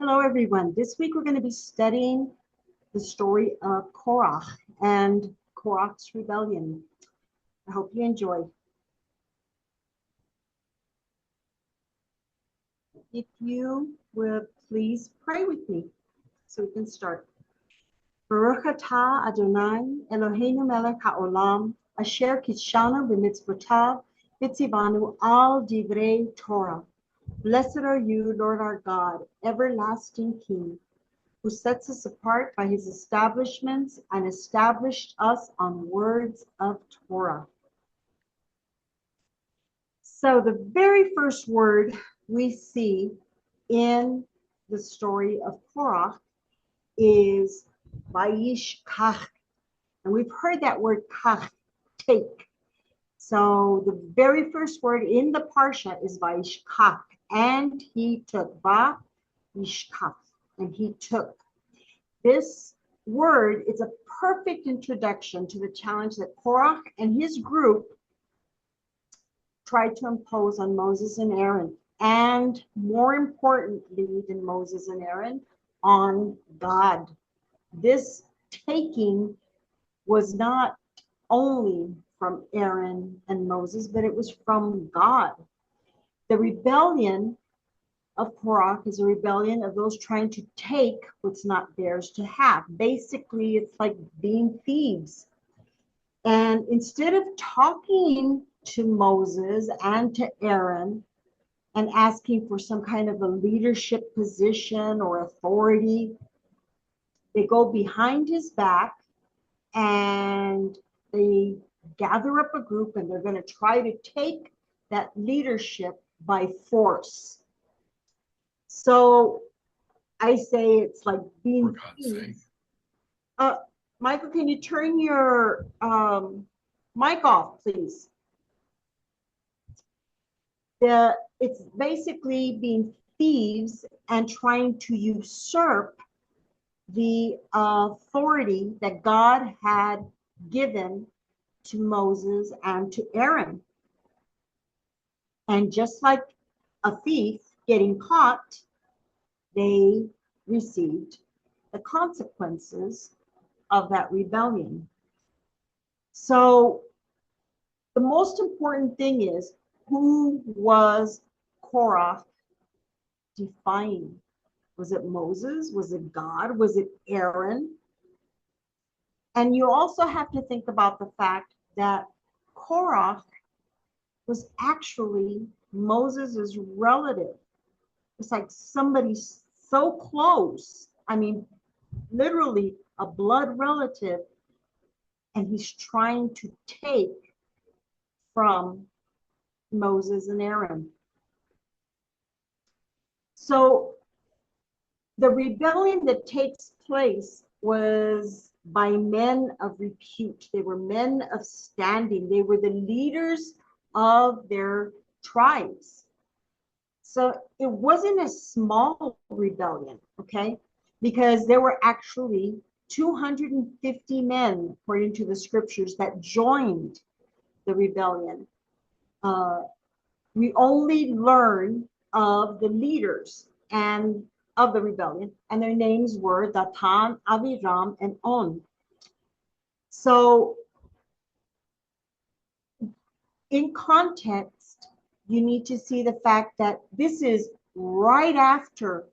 Hello, everyone. This week we're going to be studying the story of Korach and Korach's rebellion. I hope you enjoy. If you would please pray with me so we can start. Baruch atah Adonai Eloheinu melech haolam asher kitshanu b'mitzvotav v'tzivanu al divrei Torah. Blessed are you, Lord our God, everlasting King, who sets us apart by his establishments and established us on words of Torah. So the very first word we see in the story of Korach is Vayishkach. And we've heard that word kach, take. So the very first word in the Parsha is Vayishkach. And he took Vayishkach. And he took. This word is a perfect introduction to the challenge that Korach and his group tried to impose on Moses and Aaron, and more importantly than Moses and Aaron, on God. This taking was not only from Aaron and Moses, but it was from God. The rebellion of Korach is a rebellion of those trying to take what's not theirs to have. Basically, it's like being thieves. And instead of talking to Moses and to Aaron and asking for some kind of a leadership position or authority, they go behind his back and they gather up a group and they're going to try to take that leadership by force. So I say it's like being thieves. Michael, can you turn your mic off, please? It's basically being thieves and trying to usurp the authority that God had given to Moses and to Aaron. And just like a thief getting caught, they received the consequences of that rebellion. So the most important thing is, who was Korach defying? Was it Moses? Was it God? Was it Aaron? And you also have to think about the fact that Korach was actually Moses's relative. It's like somebody so close. I mean, literally a blood relative. And he's trying to take from Moses and Aaron. So the rebellion that takes place was by men of repute. They were men of standing. They were the leaders of their tribes. So it wasn't a small rebellion, okay? Because there were actually 250 men, according to the scriptures, that joined the rebellion. We only learn of the leaders and of the rebellion, and their names were Datan, Aviram, and On. So in context, you need to see the fact that this is right after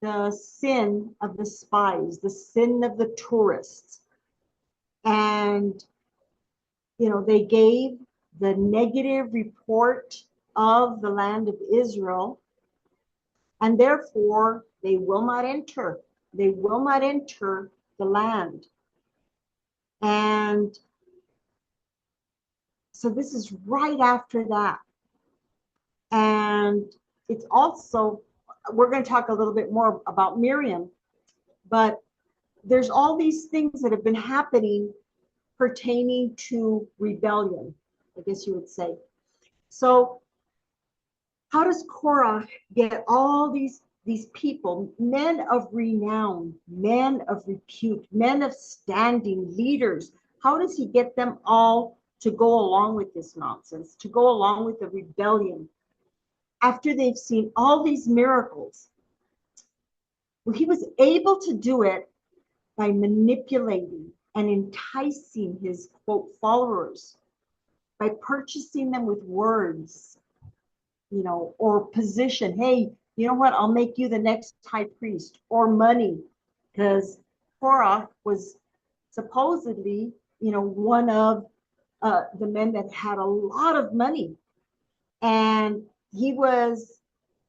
the sin of the spies, the sin of the tourists. And, you know, they gave the negative report of the land of Israel, and therefore they will not enter. They will not enter the land. And so this is right after that. And it's also, we're going to talk a little bit more about Miriam, but there's all these things that have been happening pertaining to rebellion, I guess you would say. So how does Korach get all these people, men of renown, men of repute, men of standing, leaders? How does he get them all to go along with this nonsense, to go along with the rebellion, after they've seen all these miracles? He was able to do it by manipulating and enticing his quote followers, by purchasing them with words, or position. Hey, you know what? I'll make you the next high priest, or money, because Korach was supposedly, one of the men that had a lot of money. And he was,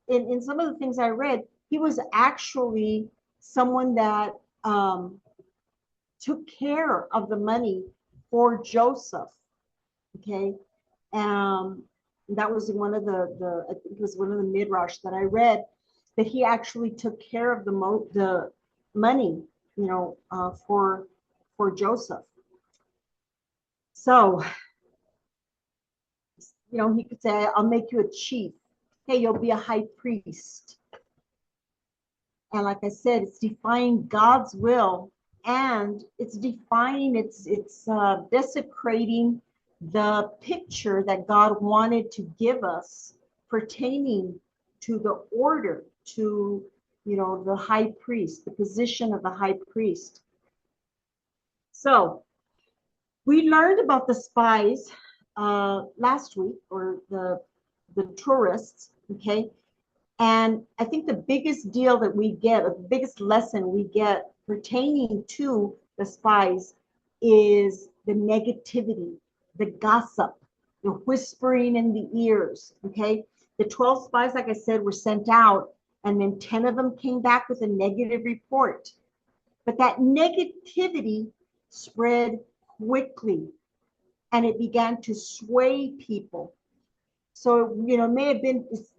in some of the things I read, he was actually someone that took care of the money for Joseph. Okay. Um, that was one of I think it was one of the midrash that I read, that he actually took care of the money, for Joseph. So, he could say, I'll make you a chief. Hey, you'll be a high priest. And like I said, it's defying God's will, and it's desecrating the picture that God wanted to give us pertaining to the order, to the high priest, the position of the high priest. So we learned about the spies last week, or the tourists, okay? And I think the biggest deal that we get, or the biggest lesson we get pertaining to the spies, is the negativity, the gossip, the whispering in the ears, okay? The 12 spies, like I said, were sent out, and then 10 of them came back with a negative report. But that negativity spread quickly, and it began to sway people. So, it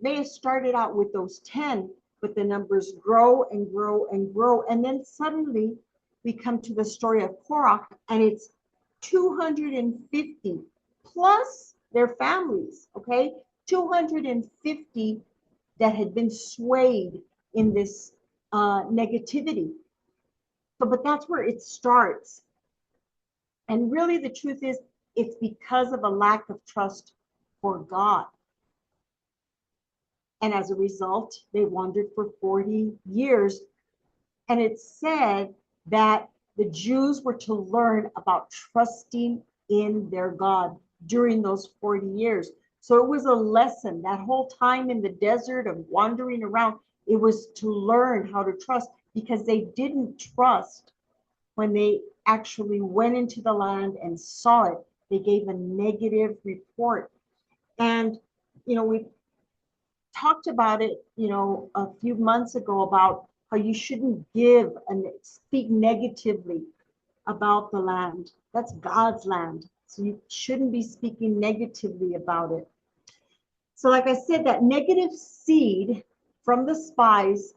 may have started out with those 10, but the numbers grow and grow and grow. And then suddenly we come to the story of Korach, and it's 250 plus their families, okay? 250 that had been swayed in this negativity. So, but that's where it starts. And really the truth is, it's because of a lack of trust for God. And as a result, they wandered for 40 years. And it said that the Jews were to learn about trusting in their God during those 40 years. So it was a lesson. That whole time in the desert of wandering around, it was to learn how to trust, because they didn't trust when they actually went into the land and saw it. They gave a negative report. And, we talked about it, a few months ago, about how you shouldn't give and speak negatively about the land. That's God's land. So you shouldn't be speaking negatively about it. So like I said, that negative seed from the spies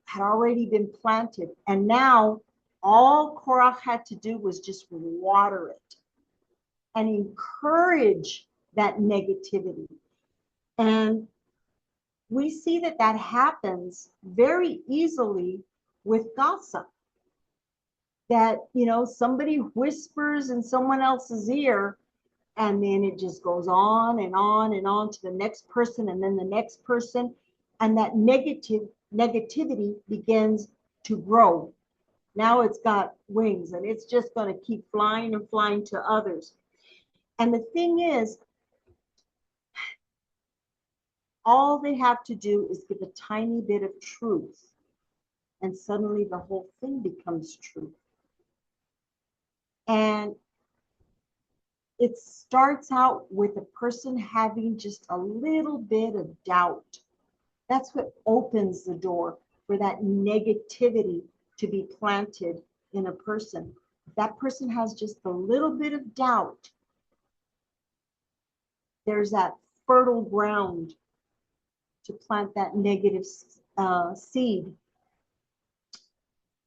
had already been planted. And now all Korach had to do was just water it and encourage that negativity. And we see that happens very easily with gossip. That, somebody whispers in someone else's ear, and then it just goes on and on and on to the next person, and then the next person. And that negativity begins to grow. Now it's got wings, and it's just going to keep flying and flying to others. And the thing is, all they have to do is give a tiny bit of truth, and suddenly the whole thing becomes true. And it starts out with a person having just a little bit of doubt. That's what opens the door for that negativity to be planted in a person. If that person has just a little bit of doubt, there's that fertile ground to plant that negative seed.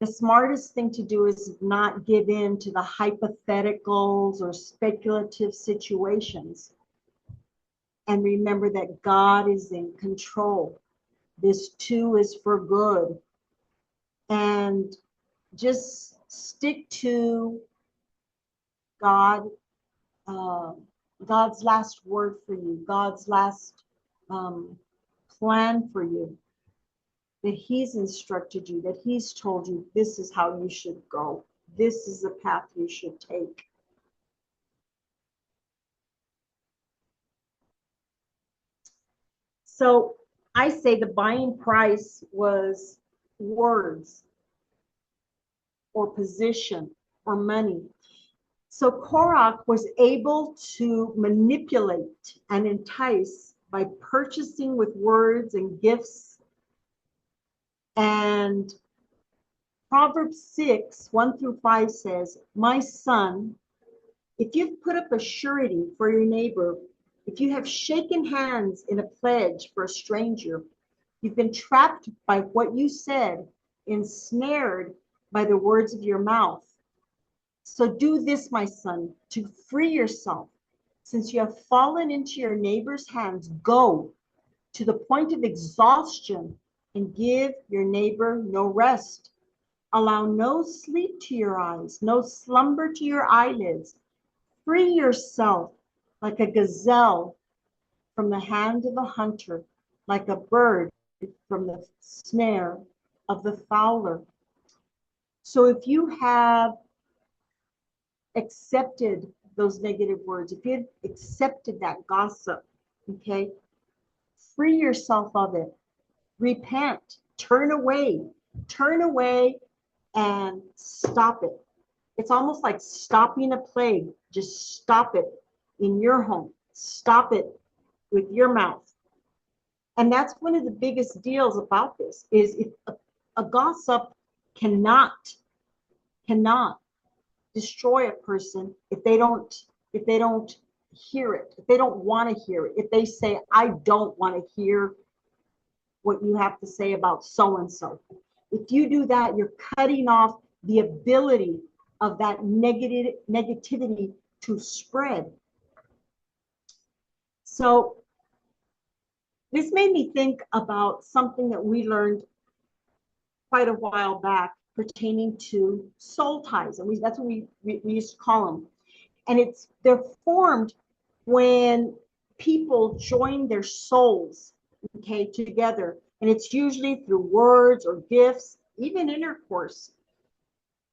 The smartest thing to do is not give in to the hypotheticals or speculative situations. And remember that God is in control. This too is for good. And just stick to God, God's last word for you, God's last plan for you. that he's instructed you, that he's told you this is how you should go. This is the path you should take. So I say the buying price was words or position or money. So Korach was able to manipulate and entice by purchasing with words and gifts. And Proverbs 6, 1 through 5 says, my son, if you've put up a surety for your neighbor, if you have shaken hands in a pledge for a stranger, you've been trapped by what you said, ensnared by the words of your mouth. So do this, my son, to free yourself. Since you have fallen into your neighbor's hands, go to the point of exhaustion and give your neighbor no rest. Allow no sleep to your eyes, no slumber to your eyelids. Free yourself like a gazelle from the hand of a hunter, like a bird from the snare of the fowler. So if you have accepted those negative words, if you've accepted that gossip, okay, free yourself of it. Repent, turn away and stop it. It's almost like stopping a plague. Just stop it in your home. Stop it with your mouth. And that's one of the biggest deals about this is if a gossip cannot destroy a person if they don't hear it, if they don't want to hear it, if they say, I don't want to hear what you have to say about so and so. If you do that, you're cutting off the ability of that negativity to spread. So this made me think about something that we learned quite a while back pertaining to soul ties, and that's what we used to call them. And they're formed when people join their souls, okay, together, and it's usually through words or gifts, even intercourse,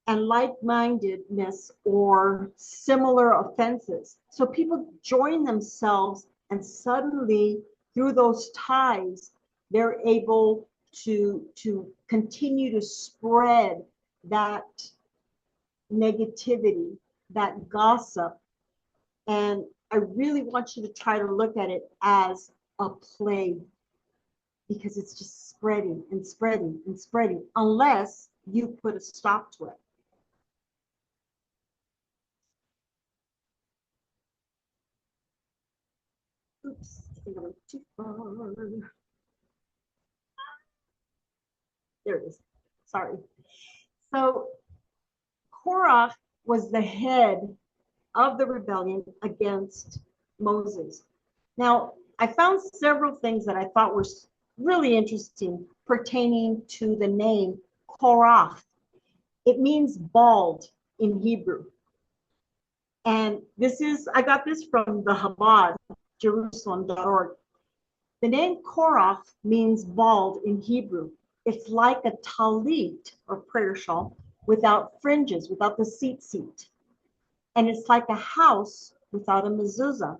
and like-mindedness or similar offenses. So people join themselves, and suddenly through those ties, they're able to continue to spread that negativity, that gossip. And I really want you to try to look at it as a plague, because it's just spreading and spreading and spreading unless you put a stop to it. Oops, I think I went too far. There it is. Sorry. So Korach was the head of the rebellion against Moses. Now, I found several things that I thought were really interesting pertaining to the name Korach. It means bald in Hebrew. And I got this from the Chabad, Jerusalem.org. The name Korach means bald in Hebrew. It's like a talit or prayer shawl without fringes, without the seat. And it's like a house without a mezuzah.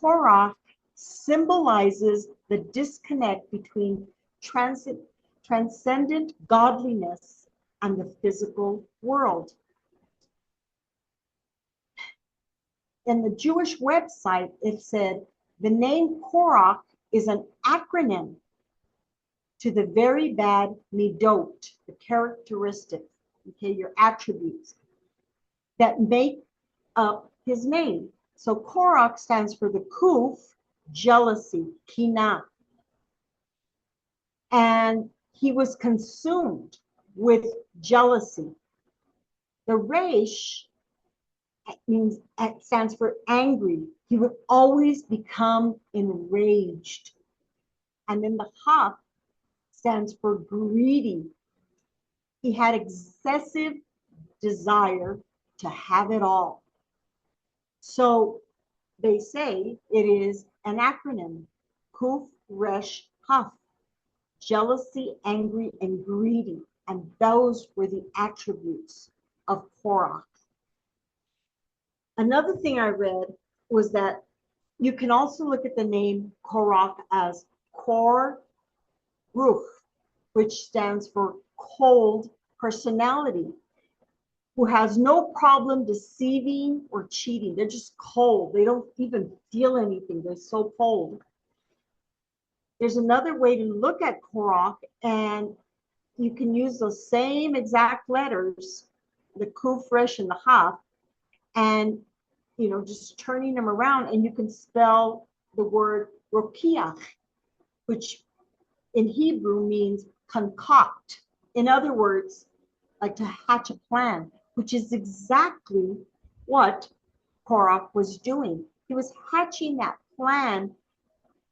Korach symbolizes the disconnect between transcendent godliness and the physical world. In the Jewish website, it said the name Korach is an acronym to the very bad midot, the characteristics, okay, your attributes that make up his name. So Korach stands for the kuf, jealousy, kina. And he was consumed with jealousy. The resh stands for angry. He would always become enraged. And then the haf stands for greedy. He had excessive desire to have it all. So they say it is an acronym, Kuf Resh Haf, jealousy, angry, and greedy. And those were the attributes of Korach. Another thing I read was that you can also look at the name Korach as Kor Ruch, which stands for cold personality, who has no problem deceiving or cheating. They're just cold. They don't even feel anything. They're so cold. There's another way to look at Korach, and you can use those same exact letters, the Kuf, Resh, and the Haf, and just turning them around, and you can spell the word Rokiach, which in Hebrew means concoct. In other words, like to hatch a plan, which is exactly what Korach was doing. He was hatching that plan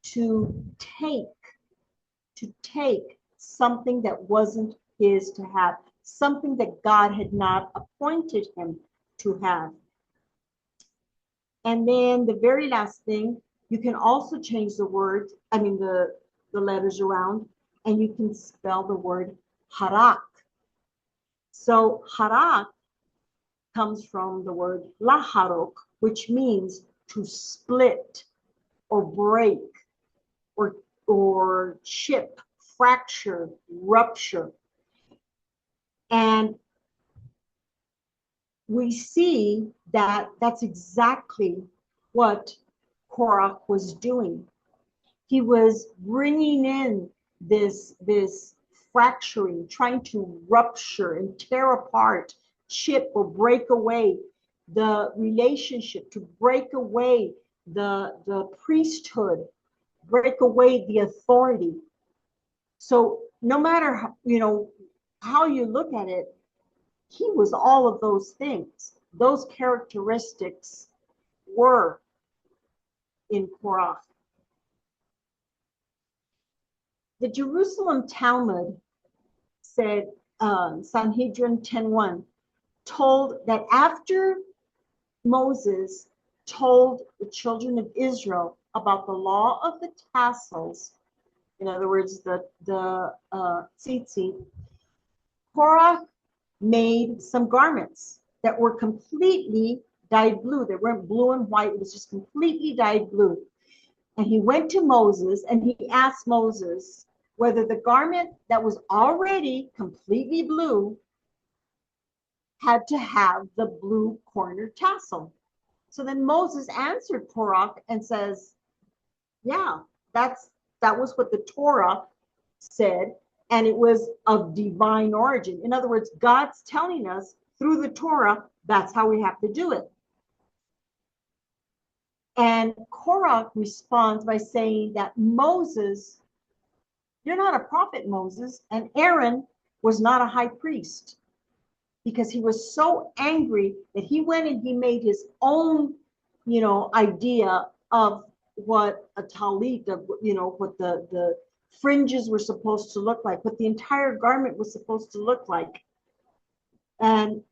to take something that wasn't his to have, something that God had not appointed him to have. And then the very last thing, you can also change the letters around, and you can spell the word harak. So harak comes from the word laharok, which means to split or break or chip, fracture, rupture. And we see that that's exactly what Korach was doing. He was bringing in this fracturing, trying to rupture and tear apart, chip or break away the relationship, to break away the priesthood, break away the authority. So no matter how you look at it, he was all of those things. Those characteristics were in Korach. The Jerusalem Talmud said, Sanhedrin 10:1, told that after Moses told the children of Israel about the law of the tassels, in other words, the tzitzit, Korach made some garments that were completely dyed blue. They weren't blue and white. It was just completely dyed blue. And he went to Moses and he asked Moses whether the garment that was already completely blue had to have the blue corner tassel. So then Moses answered Korach and says, yeah, that was what the Torah said, and it was of divine origin. In other words, God's telling us through the Torah, that's how we have to do it. And Korach responds by saying that Moses, you're not a prophet, Moses, and Aaron was not a high priest, because he was so angry that he went and he made his own, idea of what a talit, of what the fringes were supposed to look like, what the entire garment was supposed to look like. And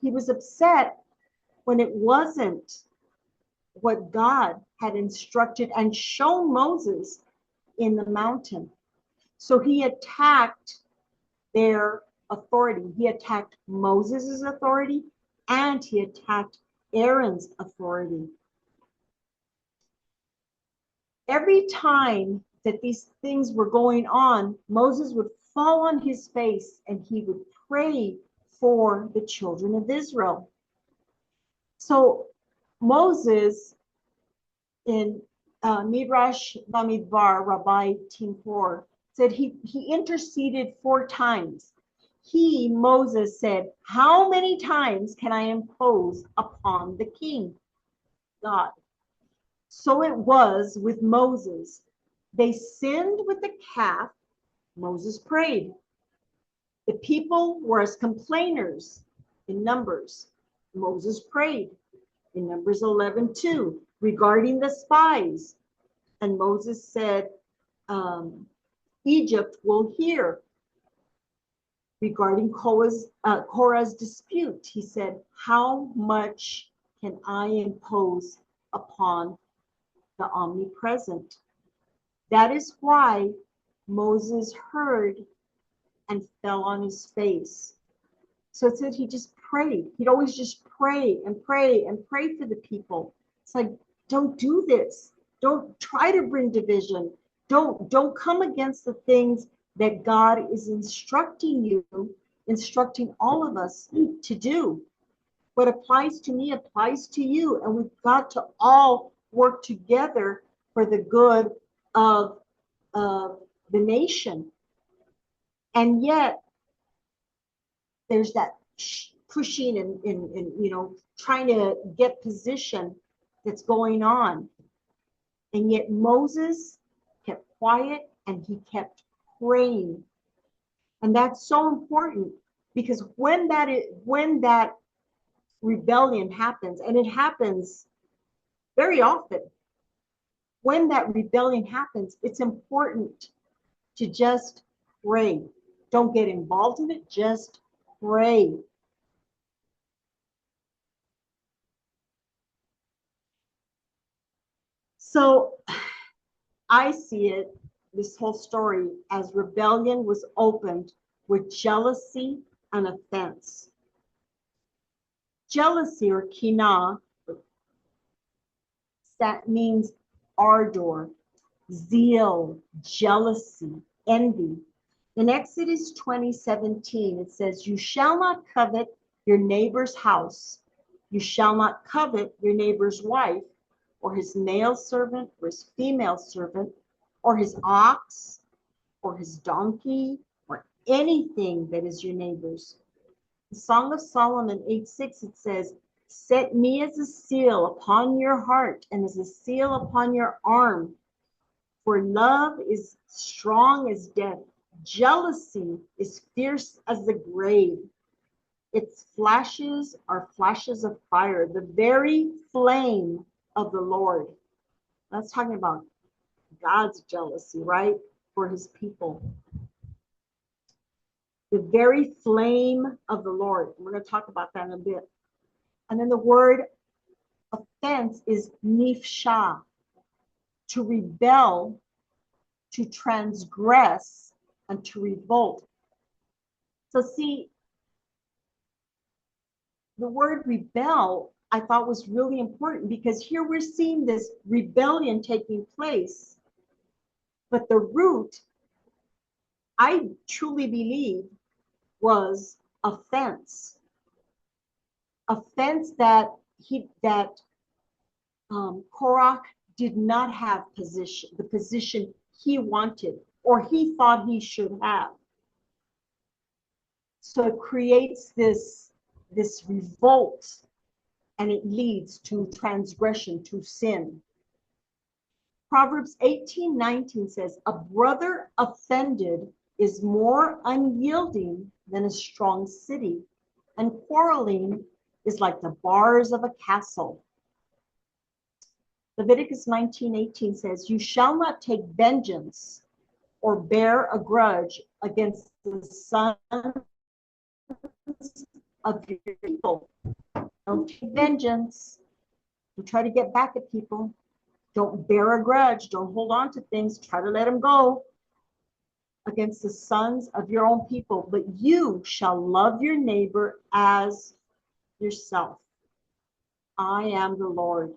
he was upset when it wasn't what God had instructed and shown Moses in the mountain. So he attacked their authority. He attacked Moses' authority, and he attacked Aaron's authority. Every time that these things were going on, Moses would fall on his face and he would pray for the children of Israel. So Moses, in Midrash Bamidbar, Rabbi Timpor, said he interceded 4 times. Moses said, how many times can I impose upon the king? God. So it was with Moses. They sinned with the calf. Moses prayed. The people were as complainers in Numbers. Moses prayed in Numbers 11:2 regarding the spies. And Moses said, Egypt will hear. Regarding Korah's dispute, he said, how much can I impose upon the omnipresent? That is why Moses heard and fell on his face. So it said he just prayed. He'd always just pray and pray and pray for the people. It's like, don't do this. Don't try to bring division. Don't come against the things that God is instructing you, instructing all of us to do. What applies to me applies to you. And we've got to all work together for the good of the nation. And yet, there's that pushing and trying to get position that's going on. And yet Moses kept quiet and he kept praying. And that's so important, because when that rebellion happens, and it happens very often, when that rebellion happens, it's important to just pray. Don't get involved in it, just pray. So I see it, this whole story, as rebellion was opened with jealousy and offense. Jealousy, or kina, that means ardor, zeal, jealousy, envy. In Exodus 20:17, it says, "You shall not covet your neighbor's house. You shall not covet your neighbor's wife, or his male servant, or his female servant, or his ox, or his donkey, or anything that is your neighbor's." The Song of Solomon 8:6, it says, "Set me as a seal upon your heart and as a seal upon your arm. For love is strong as death. Jealousy is fierce as the grave. Its flashes are flashes of fire, the very flame of the Lord." That's talking about God's jealousy, right? For his people. The very flame of the Lord. We're going to talk about that in a bit. And then the word offense is nifsha, to rebel, to transgress, and to revolt. So see, the word rebel, I thought, was really important, because here we're seeing this rebellion taking place. But the root, I truly believe, was offense. Offense that Korach did not have the position he wanted or he thought he should have. So it creates this revolt, and it leads to transgression, to sin. Proverbs 18:19 says, "A brother offended is more unyielding than a strong city, and quarreling is like the bars of a castle." Leviticus 19:18 says, "You shall not take vengeance or bear a grudge against the sons of your people." Don't take vengeance. Don't try to get back at people. Don't bear a grudge. Don't hold on to things. Try to let them go against the sons of your own people. But you shall love your neighbor as yourself. I am the Lord.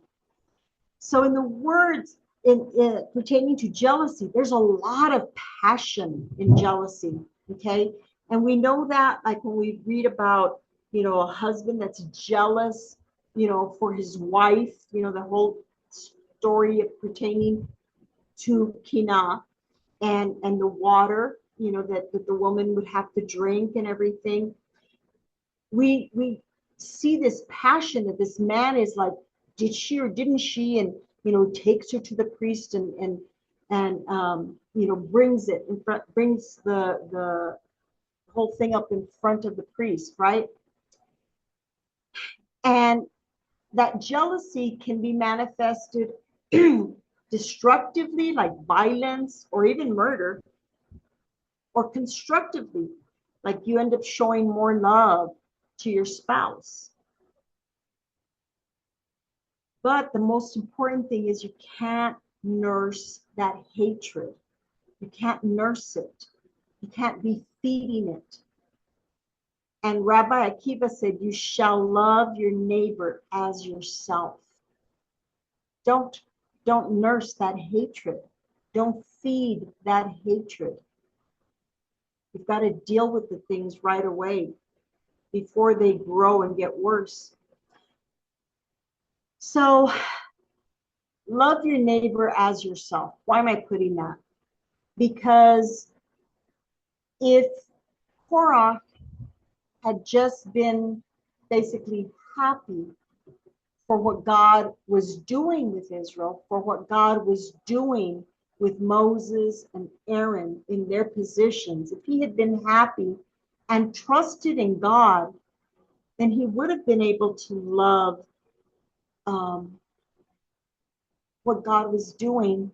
So in the words in pertaining to jealousy, there's a lot of passion in jealousy, okay? And we know that, like, when we read about, a husband that's jealous, for his wife, the whole story pertaining to Kina and the water, that the woman would have to drink and everything. We see this passion that this man is like, did she or didn't she, and takes her to the priest and brings it in front, brings the whole thing up in front of the priest, right? And that jealousy can be manifested destructively, like violence or even murder, or constructively, like you end up showing more love to your spouse. But the most important thing is you can't nurse that hatred. You can't nurse it. You can't be feeding it. And Rabbi Akiva said, you shall love your neighbor as yourself. Don't nurse that hatred. Don't feed that hatred. You've got to deal with the things right away before they grow and get worse. So love your neighbor as yourself. Why am I putting that? Because if Korach had just been basically happy for what God was doing with Israel, for what God was doing with Moses and Aaron in their positions, if he had been happy and trusted in God, then he would have been able to love what God was doing,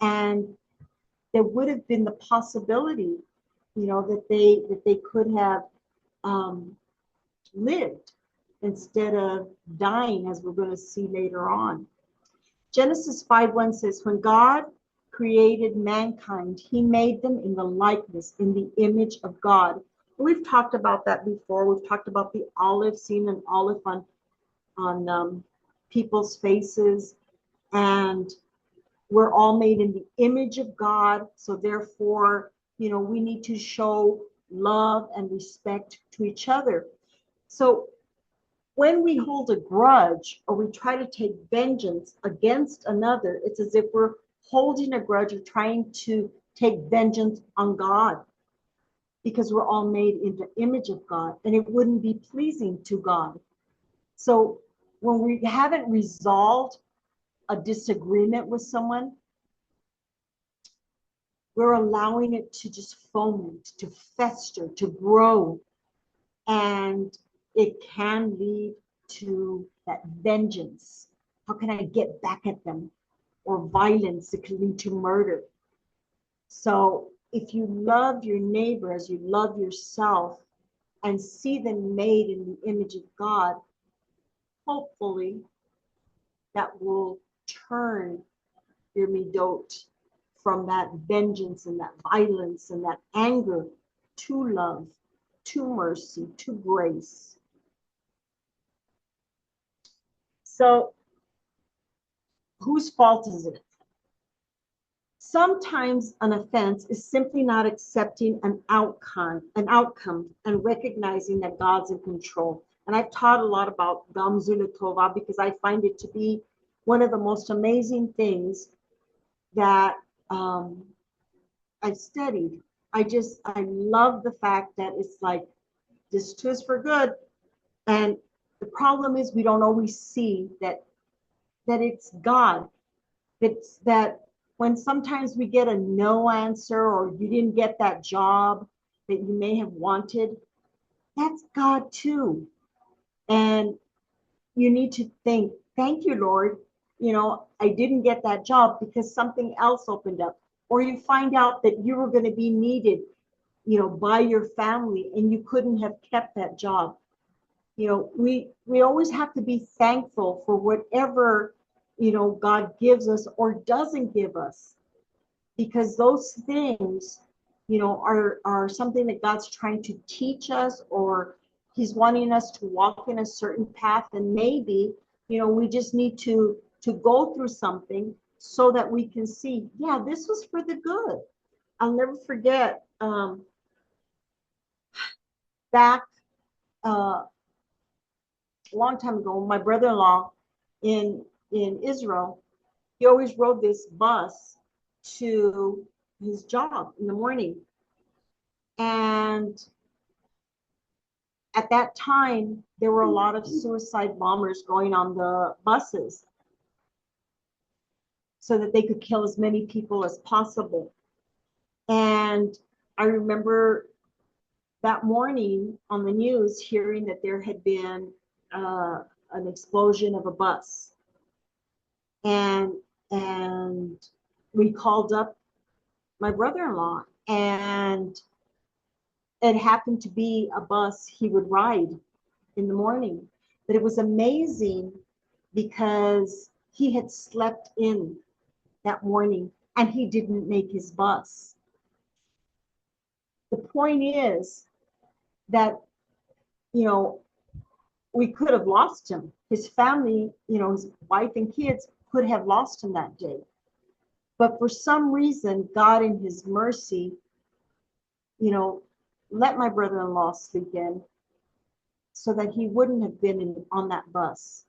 and there would have been the possibility, that they could have lived instead of dying, as we're going to see later on. Genesis 5:1 says, when God created mankind, he made them in the likeness, in the image of God. We've talked about that before. We've talked about the olive, seeing an olive on people's faces, and we're all made in the image of God. So therefore, we need to show love and respect to each other. So when we hold a grudge or we try to take vengeance against another, it's as if we're holding a grudge or trying to take vengeance on God, because we're all made in the image of God, and it wouldn't be pleasing to God. So when we haven't resolved a disagreement with someone, we're allowing it to just foment, to fester, to grow, and it can lead to that vengeance. How can I get back at them? Or violence that can lead to murder. So if you love your neighbor as you love yourself and see them made in the image of God, hopefully that will turn your midot from that vengeance and that violence and that anger to love, to mercy, to grace. So whose fault is it? Sometimes an offense is simply not accepting an outcome and recognizing that God's in control. And I've taught a lot about Gamzu Tova because I find it to be one of the most amazing things that I've studied. I love the fact that it's like, this too is for good. And the problem is we don't always see that it's God. It's that when sometimes we get a no answer, or you didn't get that job that you may have wanted, that's God too. And you need to think, thank you, Lord. I didn't get that job because something else opened up. Or you find out that you were going to be needed, by your family, and you couldn't have kept that job. We always have to be thankful for whatever, God gives us or doesn't give us, because those things, are something that God's trying to teach us, or he's wanting us to walk in a certain path. And maybe, we just need to go through something so that we can see, yeah, this was for the good. I'll never forget, back a long time ago, my brother-in-law in Israel, he always rode this bus to his job in the morning. And at that time, there were a lot of suicide bombers going on the buses so that they could kill as many people as possible. And I remember that morning on the news hearing that there had been an explosion of a bus. And we called up my brother-in-law, and it happened to be a bus he would ride in the morning. But it was amazing because he had slept in that morning. and he didn't make his bus. The point is that, you know, we could have lost him. His family, you know, his wife and kids could have lost him that day. But for some reason, God in his mercy, you know, let my brother-in-law sleep in so that he wouldn't have been on that bus.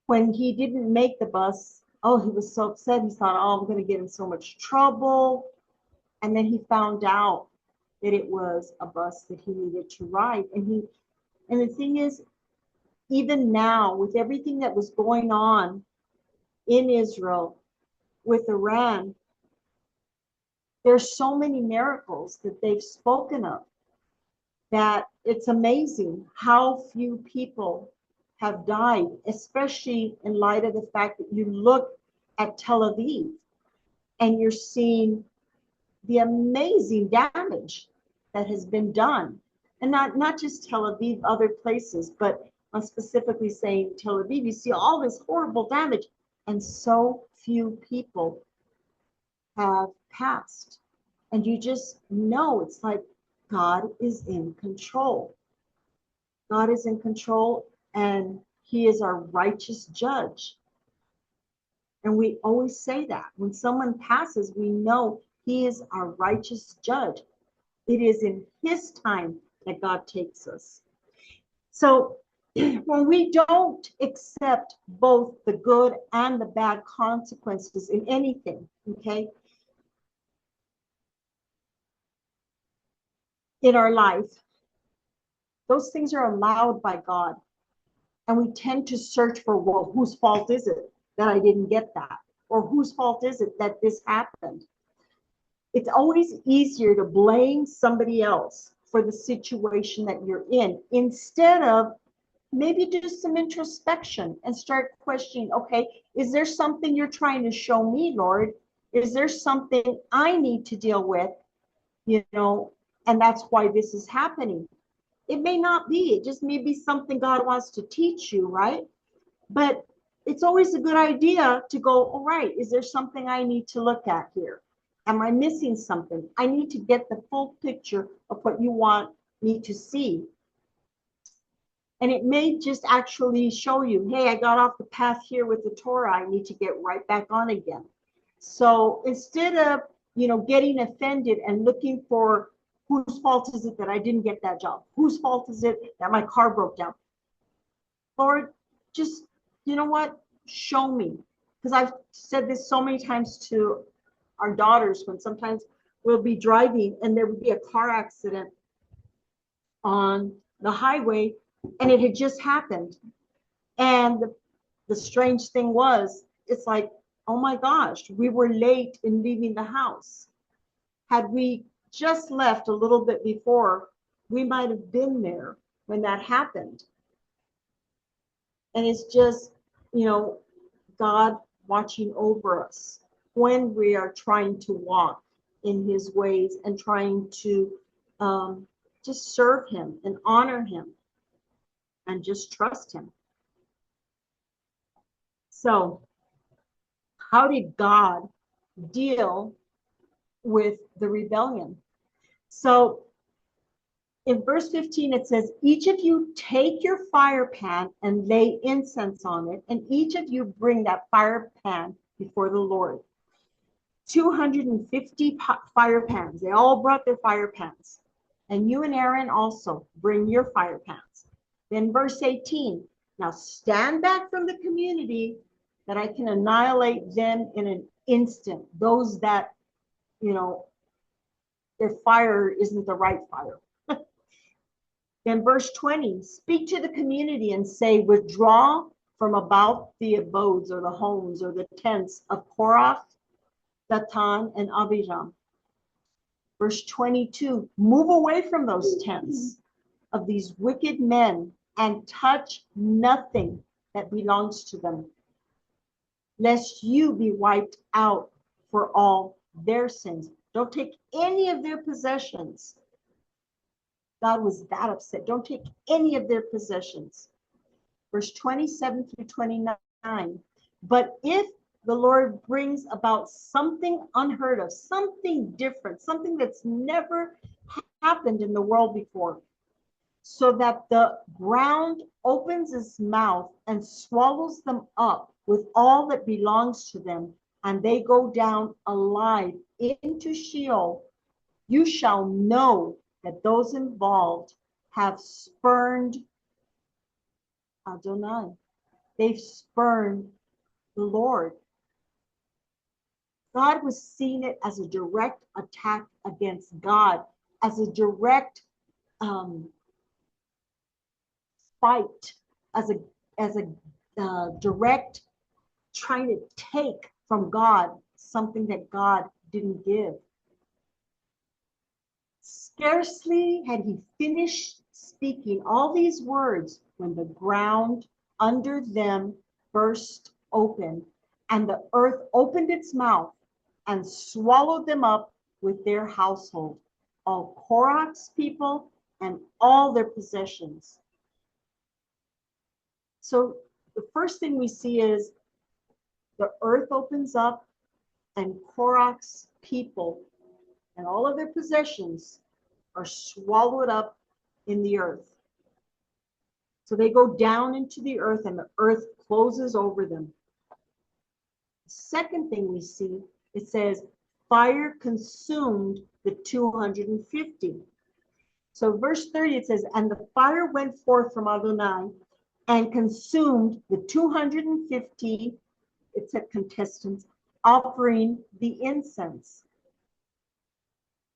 When he didn't make the bus, oh, he was so upset. He thought, oh, I'm going to get in so much trouble. And then he found out that it was a bus that he needed to ride. And the thing is, even now, with everything that was going on in Israel with Iran, there's so many miracles that they've spoken of that it's amazing how few people have died, especially in light of the fact that you look at Tel Aviv and you're seeing the amazing damage that has been done. And not just Tel Aviv, other places, but I'm specifically saying Tel Aviv, you see all this horrible damage, and so few people have passed. And you just know it's like God is in control. God is in control, and he is our righteous judge. And we always say that. When someone passes, we know he is our righteous judge. It is in his time that God takes us. So when we don't accept both the good and the bad consequences in anything, okay, in our life, those things are allowed by God. And we tend to search for, well, whose fault is it that I didn't get that? Or whose fault is it that this happened? It's always easier to blame somebody else for the situation that you're in, instead of maybe do some introspection and start questioning, okay, is there something you're trying to show me, Lord? Is there something I need to deal with, you know, and that's why this is happening? It may not be, it just may be something God wants to teach you, right? But it's always a good idea to go, all right, is there something I need to look at here? Am I missing something? I need to get the full picture of what you want me to see. And it may just actually show you, hey, I got off the path here with the Torah. I need to get right back on again. So instead of, you know, getting offended and looking for whose fault is it that I didn't get that job? Whose fault is it that my car broke down? Lord, just, you know what? Show me. Because I've said this so many times to our daughters, when sometimes we'll be driving and there would be a car accident on the highway, and it had just happened. And the strange thing was, it's like, oh my gosh, we were late in leaving the house. Had we just left a little bit before, we might have been there when that happened. And it's just, you know, God watching over us when we are trying to walk in his ways and trying to just serve him and honor him and just trust him. So how did God deal with the rebellion? So in verse 15, it says, each of you take your fire pan and lay incense on it, and each of you bring that fire pan before the Lord. 250 fire pans. They all brought their fire pans. And you and Aaron also bring your fire pans. Then verse 18, now stand back from the community that I can annihilate them in an instant. Those that, you know, their fire isn't the right fire. Then verse 20, speak to the community and say, withdraw from about the abodes or the homes or the tents of Korach, Dathan, and Abiram. Verse 22, move away from those tents of these wicked men and touch nothing that belongs to them, lest you be wiped out for all their sins. Don't take any of their possessions. God was that upset. Don't take any of their possessions. Verse 27 through 29. But if the Lord brings about something unheard of, something different, something that's never happened in the world before, so that the ground opens its mouth and swallows them up with all that belongs to them, and they go down alive into Sheol. You shall know that those involved have spurned Adonai. They've spurned the Lord. God was seeing it as a direct attack against God, as a direct fight, as a direct trying to take from God something that God didn't give. Scarcely had he finished speaking all these words when the ground under them burst open, and the earth opened its mouth and swallowed them up with their household, all Korach's people and all their possessions. So the first thing we see is the earth opens up and Korach's people and all of their possessions are swallowed up in the earth. So they go down into the earth and the earth closes over them. The second thing we see, it says, fire consumed the 250. So verse 30, it says, and the fire went forth from Adonai and consumed the 250, it said contestants, offering the incense.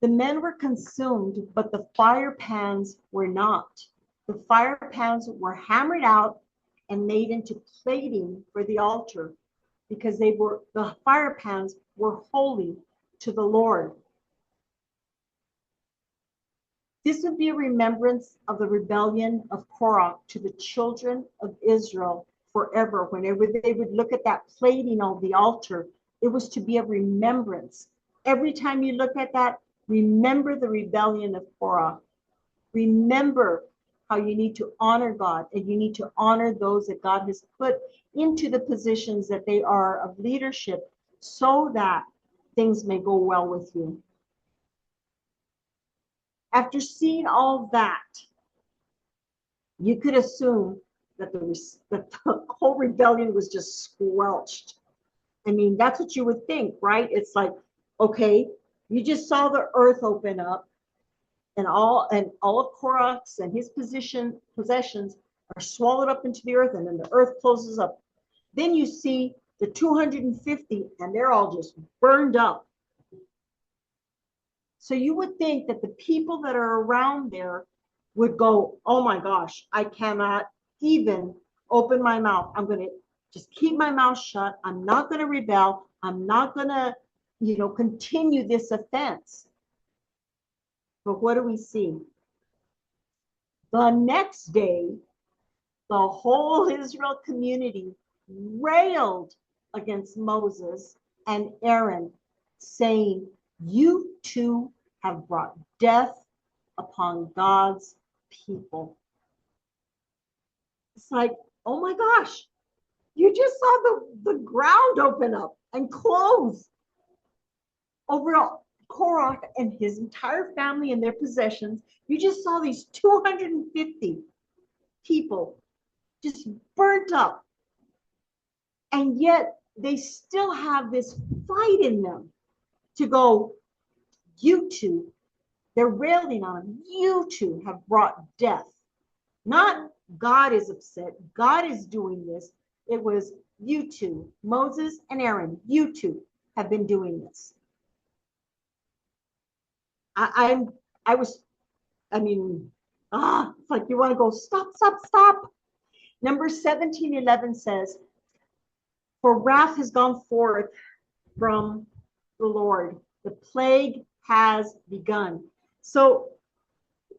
The men were consumed, but the fire pans were not. The fire pans were hammered out and made into plating for the altar, because the fire pans were holy to the Lord. This would be a remembrance of the rebellion of Korach to the children of Israel forever. Whenever they would look at that plating of the altar, it was to be a remembrance. Every time you look at that, remember the rebellion of Korach. Remember how you need to honor God, and you need to honor those that God has put into the positions that they are of leadership, so that things may go well with you. After seeing all that, you could assume that the whole rebellion was just squelched. I mean, that's what you would think, right? It's like, okay, you just saw the earth open up, and all of Korach's and his possessions are swallowed up into the earth, and then the earth closes up. Then you see the 250, and they're all just burned up. So you would think that the people that are around there would go, oh my gosh, I cannot even open my mouth. I'm going to just keep my mouth shut. I'm not going to rebel. I'm not going to, continue this offense. But what do we see? The next day, the whole Israel community railed against Moses and Aaron, saying, you two have brought death upon God's people. It's like, oh my gosh, you just saw the ground open up and close over Korach and his entire family and their possessions. You just saw these 250 people just burnt up. And yet they still have this fight in them to go, you two, they're railing on him, you two have brought death. Not God is upset, God is doing this. It was you two, Moses and Aaron, you two have been doing this. It's like you want to go, stop. Numbers 17:11 says, for wrath has gone forth from the Lord. The plague has begun. So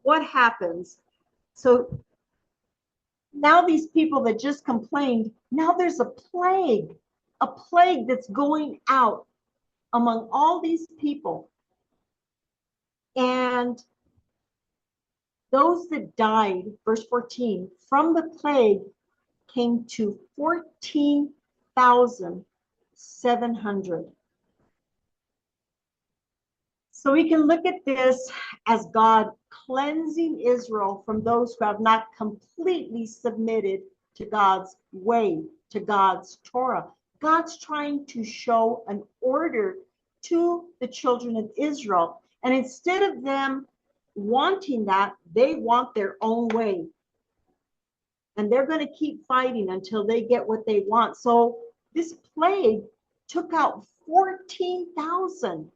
what happens? So now these people that just complained, now there's a plague that's going out among all these people. And those that died, verse 14, from the plague came to 14,000 700. So we can look at this as God cleansing Israel from those who have not completely submitted to God's way, to God's Torah. God's trying to show an order to the children of Israel. And instead of them wanting that, they want their own way. And they're going to keep fighting until they get what they want. So this plague took out 14,000.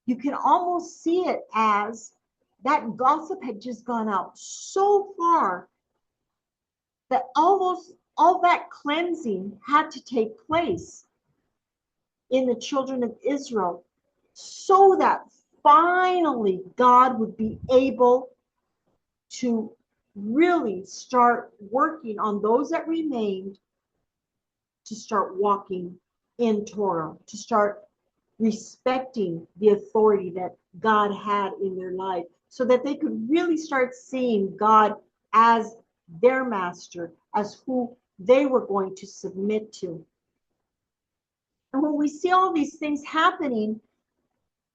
You can almost see it as that gossip had just gone out so far that all that cleansing had to take place in the children of Israel so that finally God would be able to really start working on those that remained to start walking in Torah, to start respecting the authority that God had in their life, so that they could really start seeing God as their master, as who they were going to submit to. And when we see all these things happening,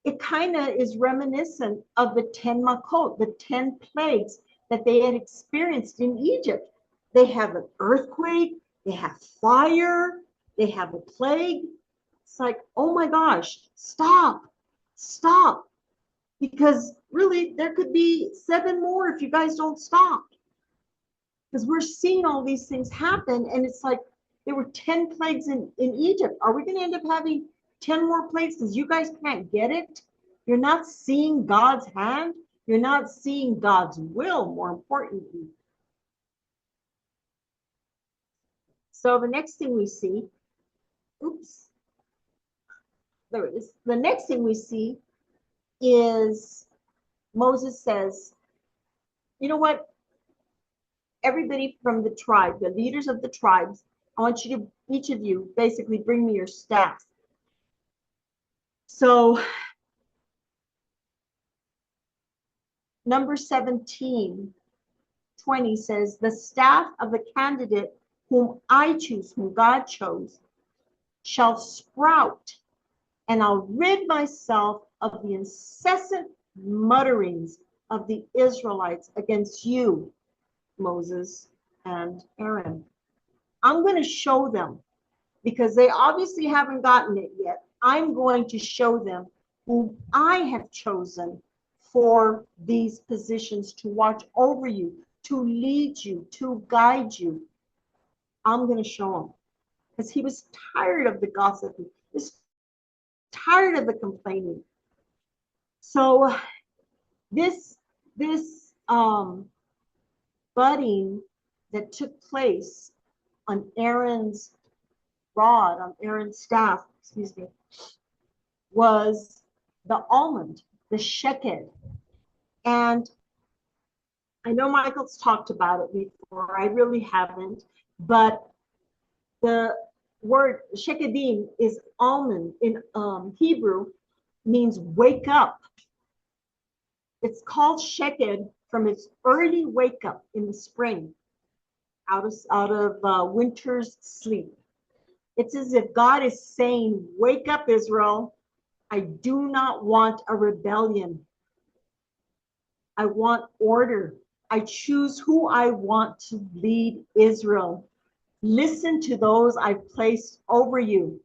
it kind of is reminiscent of the 10 Makot, the 10 plagues that they had experienced in Egypt. They have an earthquake, they have fire, they have a plague. It's like, oh my gosh, stop. Because really, there could be 7 more if you guys don't stop. Because we're seeing all these things happen, and it's like there were 10 plagues in Egypt. Are we going to end up having 10 more plagues because you guys can't get it? You're not seeing God's hand. You're not seeing God's will, more importantly. So the next thing we see, there it is. The next thing we see is Moses says, you know what? Everybody from the tribe, the leaders of the tribes, I want you to, each of you, basically bring me your staff. So number 17, 20 says, the staff of the candidate whom I choose, whom God chose, shall sprout, and I'll rid myself of the incessant mutterings of the Israelites against you, Moses and Aaron. I'm going to show them, because they obviously haven't gotten it yet. I'm going to show them whom I have chosen for these positions to watch over you, to lead you, to guide you. I'm going to show them. Because he was tired of the gossiping. He was tired of the complaining. So this budding that took place on Aaron's rod, on Aaron's staff, was the almond, the sheked. And I know Michael's talked about it before. I really haven't. But the word shekedim is almond in Hebrew, means wake up. It's called sheked from its early wake up in the spring, out of winter's sleep. It's as if God is saying, wake up, Israel. I do not want a rebellion. I want order. I choose who I want to lead Israel. Listen to those I've placed over you.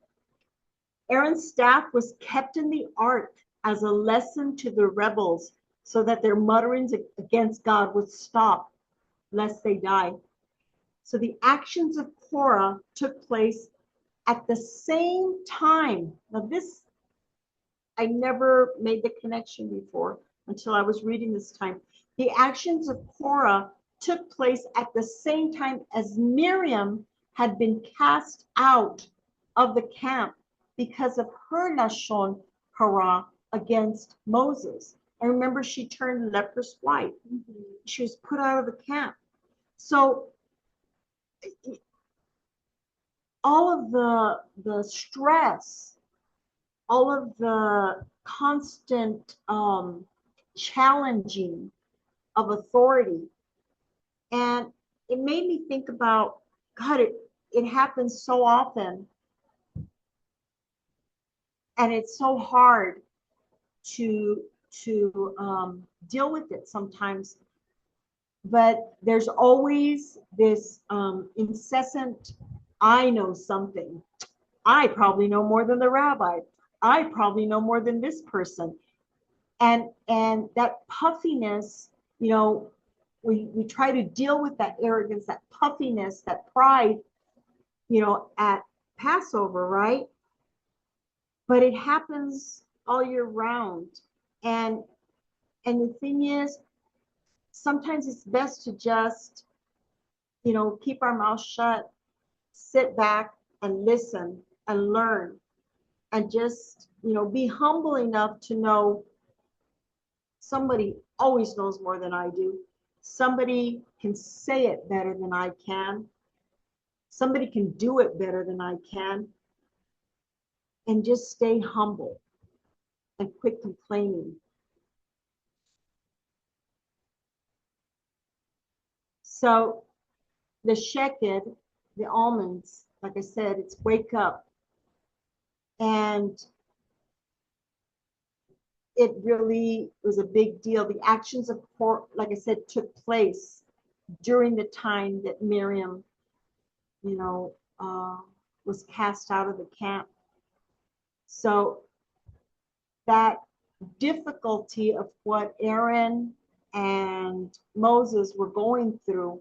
Aaron's staff was kept in the ark as a lesson to the rebels, so that their mutterings against God would stop, lest they die. So the actions of Korah took place at the same time. Now this, I never made the connection before until I was reading this time. The actions of Korah took place at the same time as Miriam had been cast out of the camp because of her lashon hara against Moses. And remember, she turned leprous white. She was put out of the camp. So all of the stress, all of the constant challenging of authority, and it made me think about, God, it happens so often, and it's so hard to deal with it sometimes. But there's always this incessant, I know something. I probably know more than the rabbi. I probably know more than this person. And that puffiness, you know, we try to deal with that arrogance, that puffiness, that pride, you know, at Passover, right? But it happens all year round. And and the thing is, sometimes it's best to just, you know, keep our mouth shut, sit back and listen and learn, and just, you know, be humble enough to know somebody always knows more than I do. Somebody can say it better than I can. Somebody can do it better than I can. And just stay humble and quit complaining. So the sheked, the almonds, like I said, it's wake up. And it really was a big deal. The actions of Korach, like I said, took place during the time that Miriam, you know, was cast out of the camp. So that difficulty of what Aaron and Moses were going through,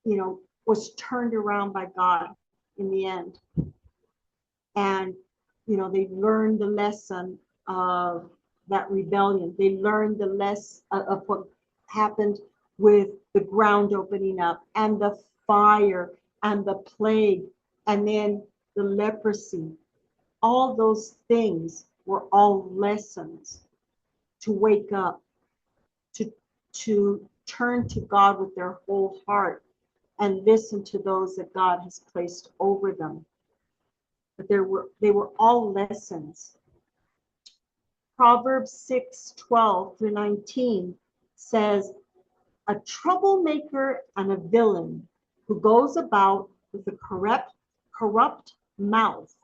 you know, was turned around by God in the end. And, you know, they learned the lesson of that rebellion. They learned the lesson of what happened with the ground opening up and the fire and the plague and then the leprosy. All those things were all lessons to wake up, to turn to God with their whole heart and listen to those that God has placed over them. But they were all lessons. Proverbs 6:12-19 says, a troublemaker and a villain who goes about with a corrupt mouth,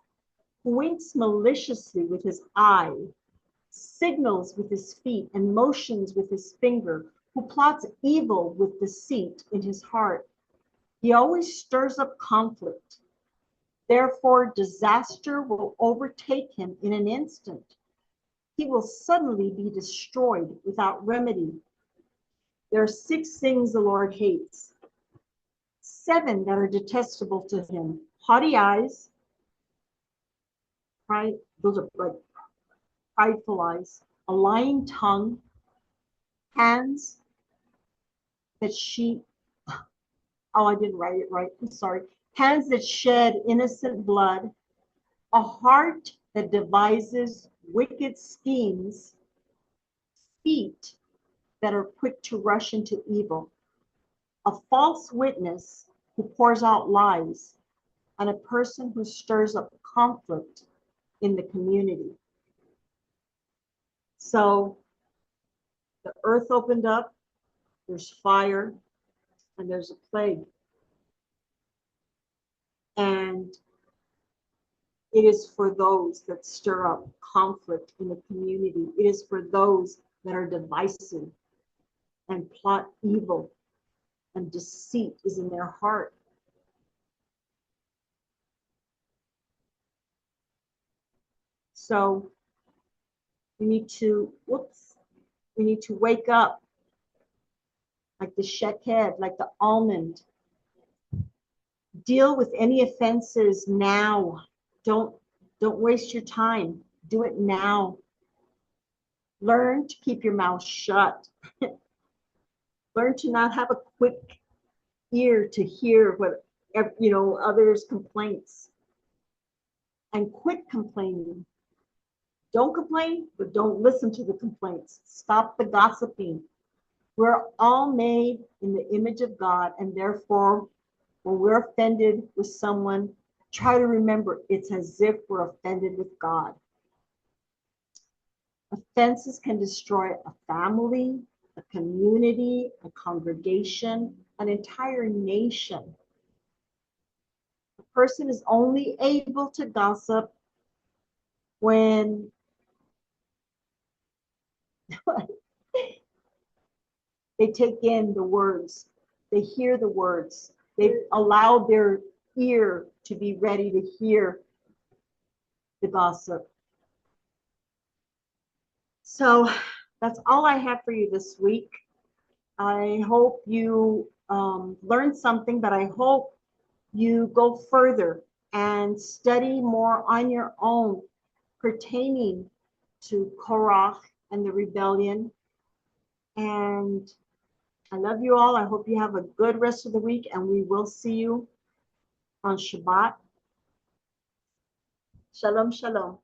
who winks maliciously with his eye, signals with his feet, and motions with his finger, who plots evil with deceit in his heart. He always stirs up conflict. Therefore, disaster will overtake him in an instant. He will suddenly be destroyed without remedy. There are 6 things the Lord hates, 7 that are detestable to him: haughty eyes, pride, those are like prideful eyes, a lying tongue, hands that I didn't write it right, I'm sorry, hands that shed innocent blood, a heart that devises wicked schemes, feet that are quick to rush into evil, a false witness who pours out lies, and a person who stirs up conflict in the community. So the earth opened up, there's fire, and there's a plague. And it is for those that stir up conflict in the community. It is for those that are divisive and plot evil, and deceit is in their heart. So we need to wake up like the sheked, like the almond. Deal with any offenses now. Don't waste your time. Do it now. Learn to keep your mouth shut. Learn to not have a quick ear to hear what, you know, others' complaints. And quit complaining. Don't complain, but don't listen to the complaints. Stop the gossiping. We're all made in the image of God, and therefore, when we're offended with someone, try to remember it's as if we're offended with God. Offenses can destroy a family, a community, a congregation, an entire nation. person is only able to gossip when they take in the words, they hear the words, they allow their ear to be ready to hear the gossip. So that's all I have for you this week. I hope you learned something, but I hope you go further and study more on your own pertaining to Korach and the rebellion. And I love you all. I hope you have a good rest of the week, and we will see you on Shabbat. Shalom, shalom.